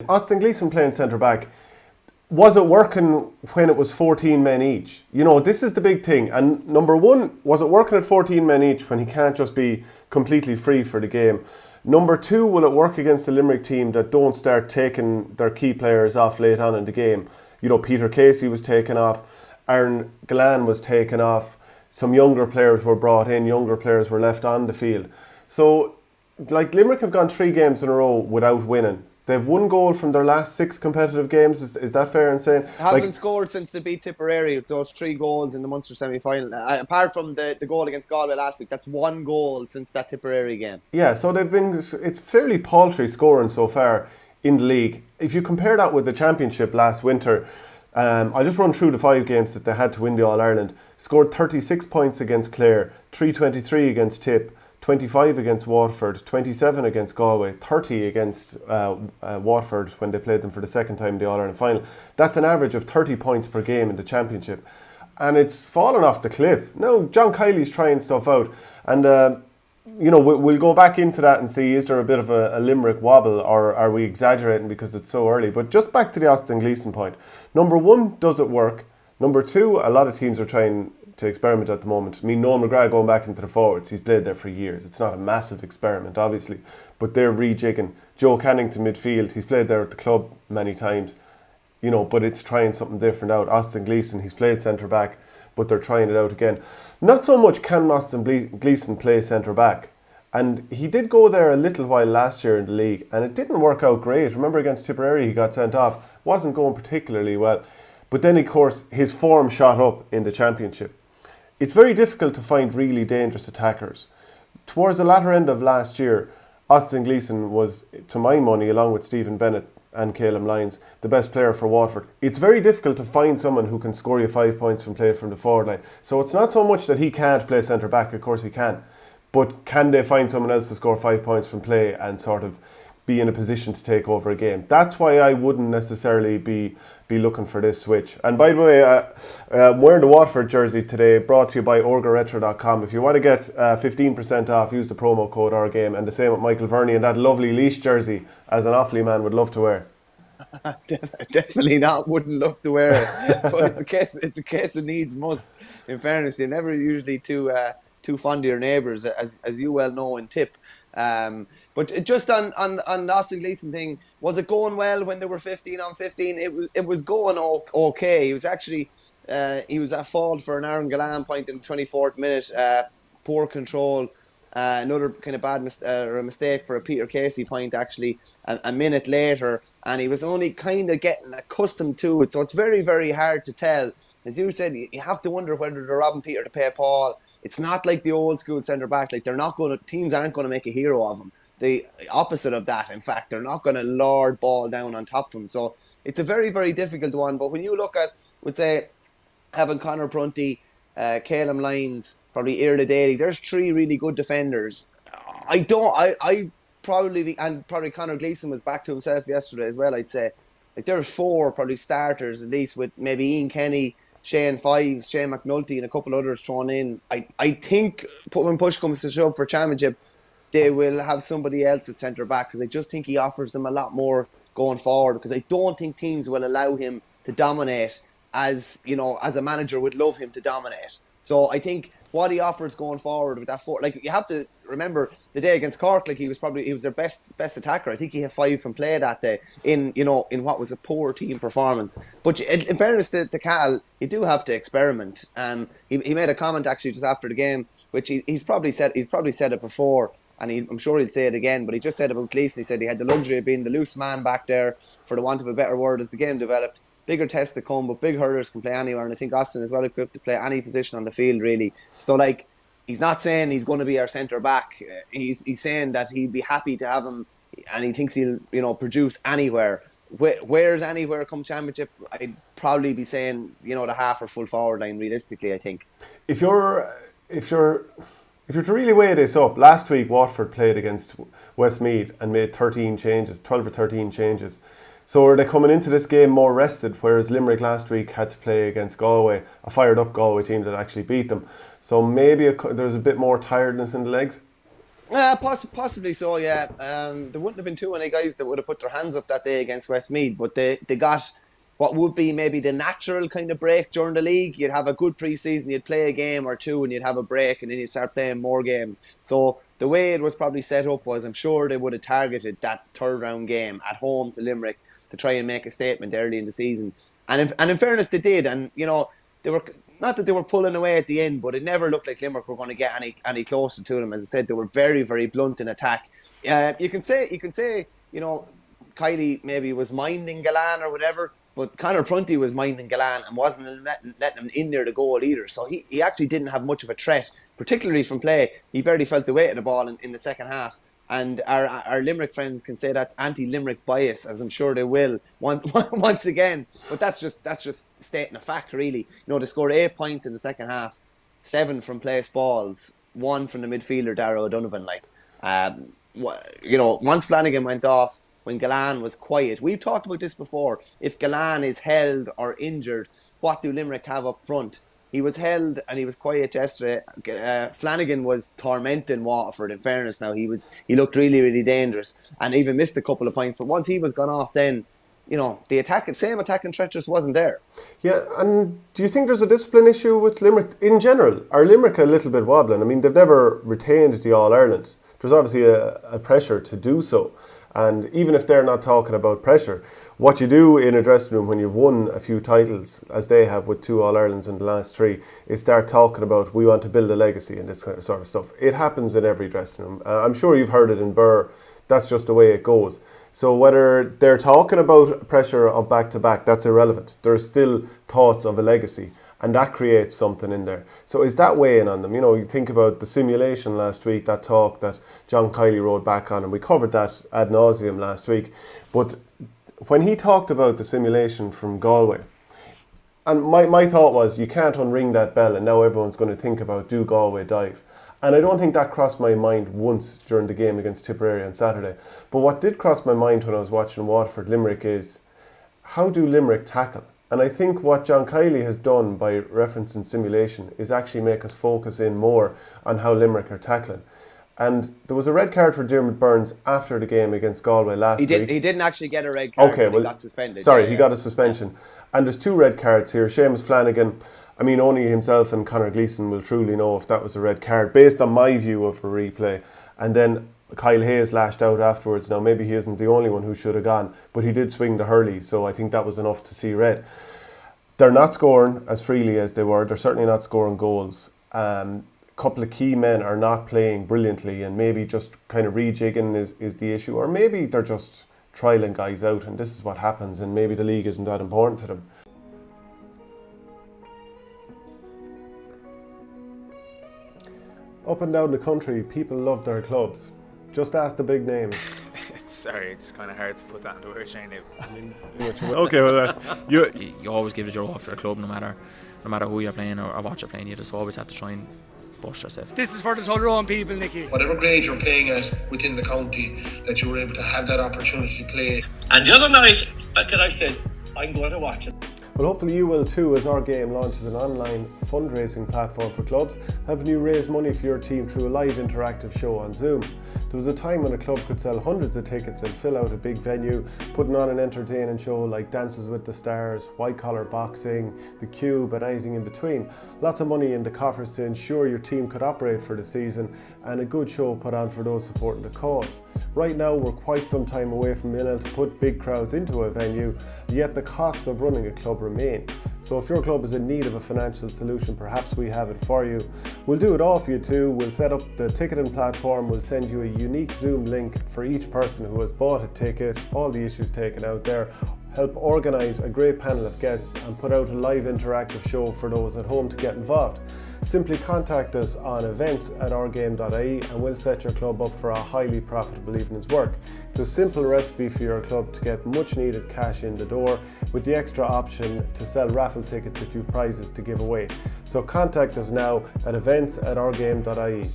Austin Gleeson playing centre back. Was it working when it was 14 men each? You know, this is the big thing. And number one, was it working at 14 men each when he can't just be completely free for the game? Number two, will it work against the Limerick team that don't start taking their key players off late on in the game? You know, Peter Casey was taken off, Aaron Gillane was taken off, some younger players were brought in, younger players were left on the field. So, like, Limerick have gone 3 games in a row without winning. They've 1 goal from their last 6 competitive games. Is that fair in saying? Haven't scored since they beat Tipperary with those 3 goals in the Munster semi-final. Apart from the goal against Galway last week, that's 1 goal since that Tipperary game. Yeah, so it's fairly paltry scoring so far in the league. If you compare that with the championship last winter, I'll just run through the 5 games that they had to win the All-Ireland. Scored 36 points against Clare, 323 against Tip, 25 against Waterford, 27 against Galway, 30 against Waterford when they played them for the second time in the All-Ireland final. That's an average of 30 points per game in the championship. And it's fallen off the cliff. Now, John Kiley's trying stuff out. And, we'll go back into that and see, is there a bit of a Limerick wobble, or are we exaggerating because it's so early? But just back to the Austin Gleeson point. Number one, does it work? Number two, a lot of teams are trying to experiment at the moment. I mean, Noel McGrath going back into the forwards, he's played there for years. It's not a massive experiment, obviously, but they're rejigging. Joe Cannington midfield, he's played there at the club many times, but it's trying something different out. Austin Gleeson, he's played centre back, but they're trying it out again. Not so much can Austin Gleeson play centre back, and he did go there a little while last year in the league, and it didn't work out great. Remember against Tipperary, he got sent off, wasn't going particularly well, but then of course his form shot up in the championship. It's very difficult to find really dangerous attackers. Towards the latter end of last year, Austin Gleeson was, to my money, along with Stephen Bennett and Calum Lyons, the best player for Waterford. It's very difficult to find someone who can score you 5 points from play from the forward line. So it's not so much that he can't play centre back, of course he can, but can they find someone else to score 5 points from play and sort of be in a position to take over a game? That's why I wouldn't necessarily be looking for this switch. And by the way, I'm wearing the Waterford jersey today, brought to you by orgaretro.com. If you want to get 15% off, use the promo code OurGame, and the same with Michael Verney and that lovely Leash jersey, as an Offaly man would love to wear. Definitely not, wouldn't love to wear it. But it's a case of needs must. In fairness, you're never usually too fond of your neighbours, as you well know in Tip. But just on the Austin Gleeson thing, was it going well when they were 15 on 15? It was going okay. He was actually he was at fault for an Aaron Gillane point in the 24th minute. Poor control. Another kind of bad mistake for a Peter Casey point actually a minute later, and he was only kind of getting accustomed to it. So it's very, very hard to tell. As you said, you have to wonder whether they're robbing Peter to pay Paul. It's not like the old school centre back. Like, teams aren't going to make a hero of him. The opposite of that, in fact, they're not going to lord ball down on top of him. So it's a very, very difficult one. But when you look at, would say, having Conor Prunty, Calum Lyons, probably Irla Daly, there's 3 really good defenders. Probably Conor Gleeson was back to himself yesterday as well, I'd say. Like, there's 4 probably starters, at least, with maybe Ian Kenny, Shane Fives, Shane McNulty, and a couple others thrown in. I think when push comes to shove for championship, they will have somebody else at centre back, because I just think he offers them a lot more going forward, because I don't think teams will allow him to dominate as a manager would love him to dominate. So I think what he offers going forward with that 4, like, you have to remember the day against Cork, like, he was their best attacker. I think he had 5 from play that day in what was a poor team performance. But in fairness to Cal, you do have to experiment. He made a comment actually just after the game, which he's probably said it before, and I'm sure he'll say it again, but he just said about Gleeson, he said he had the luxury of being the loose man back there, for the want of a better word, as the game developed. Bigger tests to come, but big hurlers can play anywhere, and I think Austin is well equipped to play any position on the field, really. So, like, he's not saying he's going to be our centre back. He's saying that he'd be happy to have him, and he thinks he'll produce anywhere. Where's anywhere come championship? I'd probably be saying the half or full forward line, realistically, I think. If you're to really weigh this up, last week Waterford played against Westmeath and made 12 or 13 changes. So are they coming into this game more rested, whereas Limerick last week had to play against Galway, a fired up Galway team that actually beat them. So maybe there's a bit more tiredness in the legs? Possibly so, yeah. There wouldn't have been too many guys that would have put their hands up that day against Westmeath, but they got what would be maybe the natural kind of break during the league. You'd have a good pre-season, you'd play a game or two and you'd have a break and then you'd start playing more games. So the way it was probably set up was, I'm sure they would have targeted that third round game at home to Limerick to try and make a statement early in the season. And in fairness, they did. And, they were... Not that they were pulling away at the end, but it never looked like Limerick were going to get any closer to them. As I said, they were very, very blunt in attack. You can say, Kylie maybe was minding Galan or whatever, but Conor Prunty was minding Galan and wasn't letting him in near the goal either. So he actually didn't have much of a threat, particularly from play. He barely felt the weight of the ball in the second half. And our Limerick friends can say that's anti-Limerick bias, as I'm sure they will once again. But that's just stating a fact, really. They scored 8 points in the second half, 7 from place balls, 1 from the midfielder Darragh O'Donovan. Once Flanagan went off, when Galan was quiet, we've talked about this before. If Galan is held or injured, what do Limerick have up front? He was held and he was quiet yesterday. Flanagan was tormenting Waterford, in fairness now. He looked really, really dangerous and even missed a couple of points. But once he was gone off, then, the same attacking threat just wasn't there. Yeah, and do you think there's a discipline issue with Limerick in general? Are Limerick a little bit wobbling? I mean, they've never retained the All-Ireland. There's obviously a pressure to do so. And even if they're not talking about pressure, what you do in a dressing room when you've won a few titles, as they have with 2 All-Irelands in the last 3, is start talking about we want to build a legacy and this sort of stuff. It happens in every dressing room. I'm sure you've heard it in Burr. That's just the way it goes. So whether they're talking about pressure of back-to-back, that's irrelevant. There's still thoughts of a legacy. And that creates something in there. So is that weighing on them? You think about the simulation last week, that talk that John Kiley wrote back on, and we covered that ad nauseum last week. But when he talked about the simulation from Galway, and my thought was, you can't unring that bell and now everyone's going to think about, do Galway dive? And I don't think that crossed my mind once during the game against Tipperary on Saturday. But what did cross my mind when I was watching Waterford Limerick is, how do Limerick tackle? And I think what John Kiley has done by referencing simulation is actually make us focus in more on how Limerick are tackling. And there was a red card for Diarmaid Byrnes after the game against Galway last week. He didn't actually get a red card, but he got suspended. Sorry, he got a suspension. And there's 2 red cards here. Seamus Flanagan, I mean, only himself and Conor Gleeson will truly know if that was a red card, based on my view of a replay. And then Kyle Hayes lashed out afterwards. Now, maybe he isn't the only one who should have gone, but he did swing the hurley, so I think that was enough to see red. They're not scoring as freely as they were. They're certainly not scoring goals. A couple of key men are not playing brilliantly, and maybe just kind of rejigging is the issue. Or maybe they're just trialling guys out, and this is what happens, and maybe the league isn't that important to them. Up and down the country, people love their clubs. Just ask the big names. Sorry, it's kind of hard to put that into words, Shane. Okay, well, you always give it your all for the club, no matter who you're playing or what you're playing. You just always have to try and push yourself. This is for the Tullaroan people, Nicky. Whatever grade you're playing at within the county, that you were able to have that opportunity to play. And the other night, like I said, I'm going to watch it. Well, hopefully you will too, as Our Game launches an online fundraising platform for clubs, helping you raise money for your team through a live interactive show on Zoom. There was a time when a club could sell hundreds of tickets and fill out a big venue, putting on an entertaining show like Dances with the Stars, White Collar Boxing, The Cube, and anything in between. Lots of money in the coffers to ensure your team could operate for the season, and a good show put on for those supporting the cause. Right now we're quite some time away from being able to put big crowds into a venue, yet the costs of running a club remain. So if your club is in need of a financial solution, perhaps we have it for you. We'll do it all for you too. We'll set up the ticketing platform, we'll send you a unique Zoom link for each person who has bought a ticket, all the issues taken out there, help organise a great panel of guests and put out a live interactive show for those at home to get involved. Simply contact us on events@ourgame.ie and we'll set your club up for a highly profitable evening's work. It's a simple recipe for your club to get much needed cash in the door, with the extra option to sell raffle tickets if you've prizes to give away. So contact us now at events@ourgame.ie.